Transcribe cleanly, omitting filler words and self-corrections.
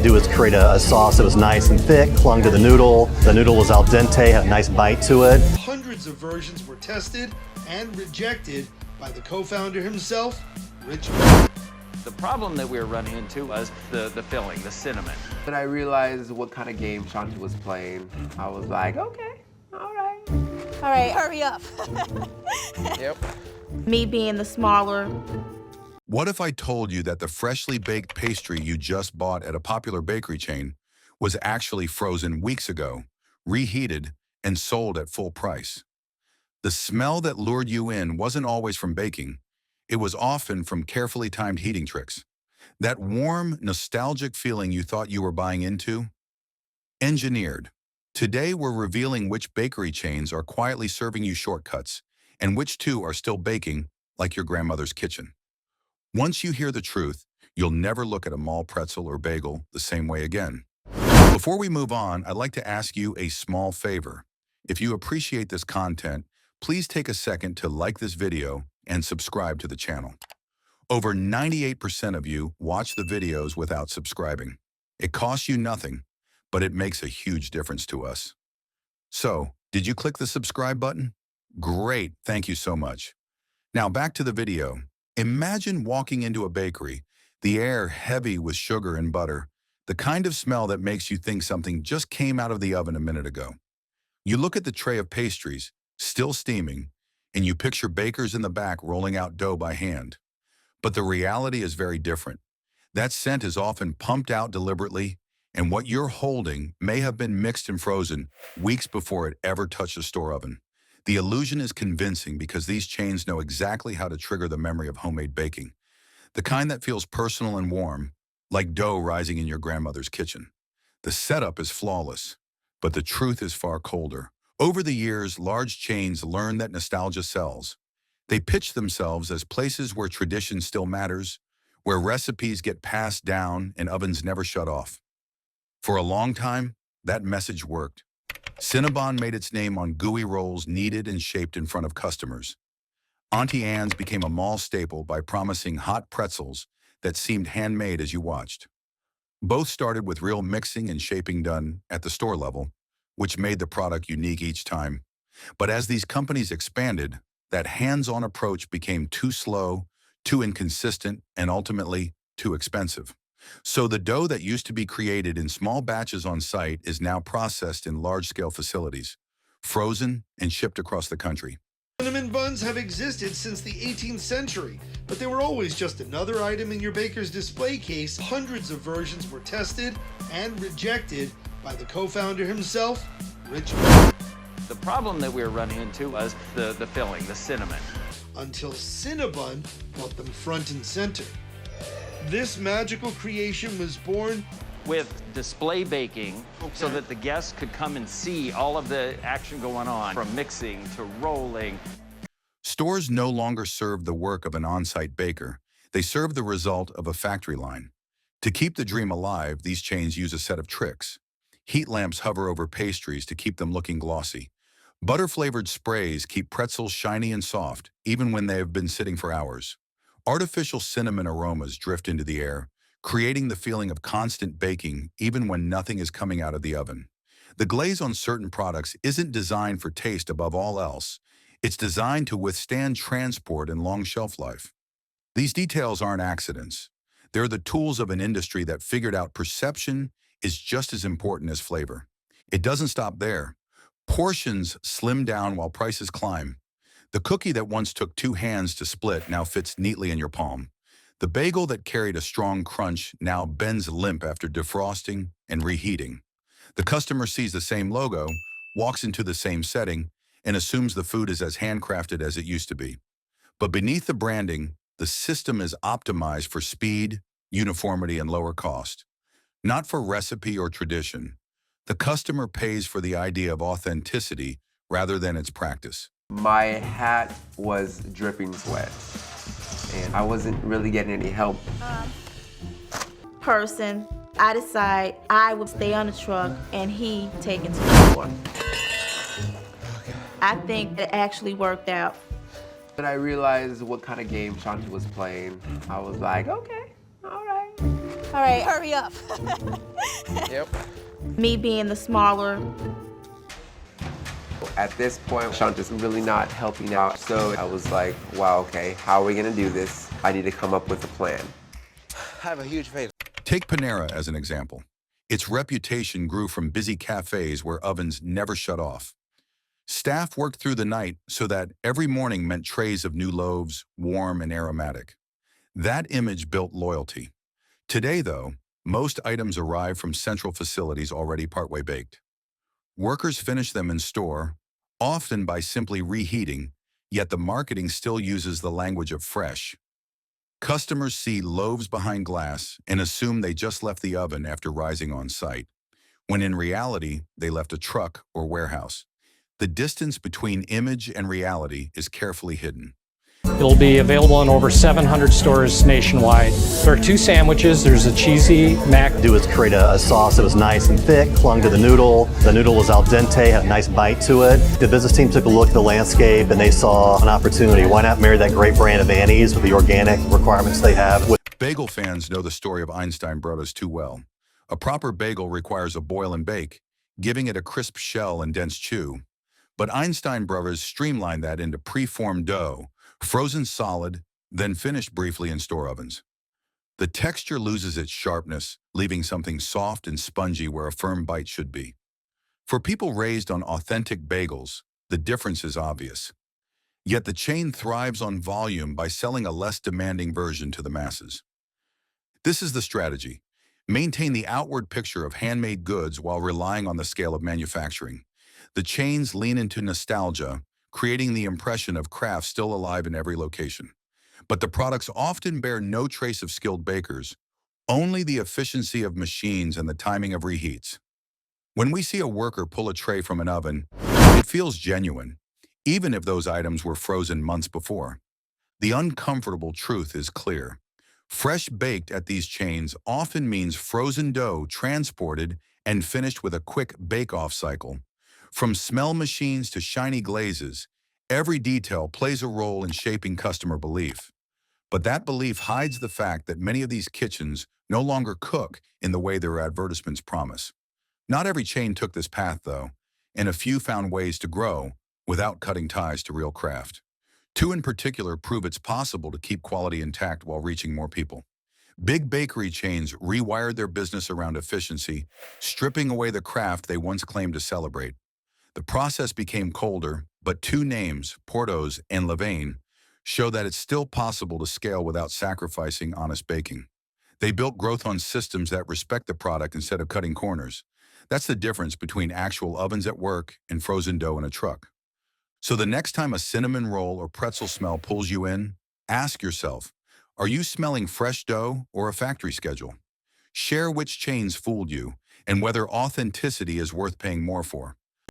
do is create a sauce that was nice and thick, clung to the noodle. The noodle was al dente, had a nice bite to it. Hundreds of versions were tested and rejected by the co-founder himself, Rich. The problem that we were running into was the filling, the cinnamon. When I realized what kind of game Shanti was playing, I was like, okay, all right. All right, hurry up. Yep. Me being the smaller. What if I told you that the freshly baked pastry you just bought at a popular bakery chain was actually frozen weeks ago, reheated, and sold at full price? The smell that lured you in wasn't always from baking. It was often from carefully timed heating tricks. That warm, nostalgic feeling you thought you were buying into? Engineered. Today we're revealing which bakery chains are quietly serving you shortcuts and which two are still baking like your grandmother's kitchen. Once you hear the truth, you'll never look at a mall pretzel or bagel the same way again. Before we move on, I'd like to ask you a small favor. If you appreciate this content, please take a second to like this video and subscribe to the channel. Over 98% of you watch the videos without subscribing. It costs you nothing, but it makes a huge difference to us. So, did you click the subscribe button? Great, thank you so much. Now back to the video. Imagine walking into a bakery, the air heavy with sugar and butter, the kind of smell that makes you think something just came out of the oven a minute ago. You look at the tray of pastries, still steaming, and you picture bakers in the back rolling out dough by hand. But the reality is very different. That scent is often pumped out deliberately, and what you're holding may have been mixed and frozen weeks before it ever touched a store oven. The illusion is convincing because these chains know exactly how to trigger the memory of homemade baking, the kind that feels personal and warm, like dough rising in your grandmother's kitchen. The setup is flawless, but the truth is far colder. Over the years, large chains learn that nostalgia sells. They pitch themselves as places where tradition still matters, where recipes get passed down and ovens never shut off. For a long time, that message worked. Cinnabon made its name on gooey rolls kneaded and shaped in front of customers. Auntie Anne's became a mall staple by promising hot pretzels that seemed handmade as you watched. Both started with real mixing and shaping done at the store level, which made the product unique each time. But as these companies expanded, that hands-on approach became too slow, too inconsistent, and ultimately too expensive. So the dough that used to be created in small batches on site is now processed in large-scale facilities, frozen and shipped across the country. Cinnamon buns have existed since the 18th century, but they were always just another item in your baker's display case. Hundreds of versions were tested and rejected by the co-founder himself, Rich. The problem that we were running into was the filling, the cinnamon. Until Cinnabon brought them front and center. This magical creation was born With display baking, so that the guests could come and see all of the action going on, from mixing to rolling. Stores no longer serve the work of an on-site baker. They serve the result of a factory line. To keep the dream alive, these chains use a set of tricks. Heat lamps hover over pastries to keep them looking glossy. Butter-flavored sprays keep pretzels shiny and soft, even when they have been sitting for hours. Artificial cinnamon aromas drift into the air, creating the feeling of constant baking even when nothing is coming out of the oven. The glaze on certain products isn't designed for taste above all else. It's designed to withstand transport and long shelf life. These details aren't accidents. They're the tools of an industry that figured out perception is just as important as flavor. It doesn't stop there. Portions slim down while prices climb. The cookie that once took 2 hands to split now fits neatly in your palm. The bagel that carried a strong crunch now bends limp after defrosting and reheating. The customer sees the same logo, walks into the same setting, and assumes the food is as handcrafted as it used to be. But beneath the branding, the system is optimized for speed, uniformity, and lower cost. Not for recipe or tradition. The customer pays for the idea of authenticity rather than its practice. My hat was dripping sweat, and I wasn't really getting any help. Person, I decide I would stay on the truck and he take it to the store. I think it actually worked out. When I realized what kind of game Shanti was playing, I was like, okay, all right. All right, hurry up. Yep. Me being the smaller, At this point, Shanta's really not helping out. So I was like, wow, okay, how are we gonna do this? I need to come up with a plan. I have a huge favor. Take Panera as an example. Its reputation grew from busy cafes where ovens never shut off. Staff worked through the night so that every morning meant trays of new loaves, warm and aromatic. That image built loyalty. Today, though, most items arrive from central facilities already partway baked. Workers finish them in store, often by simply reheating, yet the marketing still uses the language of fresh. Customers see loaves behind glass and assume they just left the oven after rising on site, when in reality, they left a truck or warehouse. The distance between image and reality is carefully hidden. It'll be available in over 700 stores nationwide. There are 2 sandwiches. There's a cheesy mac. Do is create a sauce that was nice and thick, clung to the noodle. The noodle was al dente, had a nice bite to it. The business team took a look at the landscape and they saw an opportunity. Why not marry that great brand of Annie's with the organic requirements they have? Bagel fans know the story of Einstein Brothers too well. A proper bagel requires a boil and bake, giving it a crisp shell and dense chew. But Einstein Brothers streamlined that into pre-formed dough, frozen solid, then finished briefly in store ovens. The texture loses its sharpness, leaving something soft and spongy where a firm bite should be. For people raised on authentic bagels, the difference is obvious. Yet the chain thrives on volume by selling a less demanding version to the masses. This is the strategy. Maintain the outward picture of handmade goods while relying on the scale of manufacturing. The chains lean into nostalgia, creating the impression of craft still alive in every location. But the products often bear no trace of skilled bakers, only the efficiency of machines and the timing of reheats. When we see a worker pull a tray from an oven, it feels genuine, even if those items were frozen months before. The uncomfortable truth is clear. Fresh baked at these chains often means frozen dough transported and finished with a quick bake-off cycle. From smell machines to shiny glazes, every detail plays a role in shaping customer belief. But that belief hides the fact that many of these kitchens no longer cook in the way their advertisements promise. Not every chain took this path, though, and a few found ways to grow without cutting ties to real craft. 2 in particular prove it's possible to keep quality intact while reaching more people. Big bakery chains rewired their business around efficiency, stripping away the craft they once claimed to celebrate. The process became colder, but 2 names, Porto's and Levain, show that it's still possible to scale without sacrificing honest baking. They built growth on systems that respect the product instead of cutting corners. That's the difference between actual ovens at work and frozen dough in a truck. So the next time a cinnamon roll or pretzel smell pulls you in, ask yourself, are you smelling fresh dough or a factory schedule? Share which chains fooled you and whether authenticity is worth paying more for.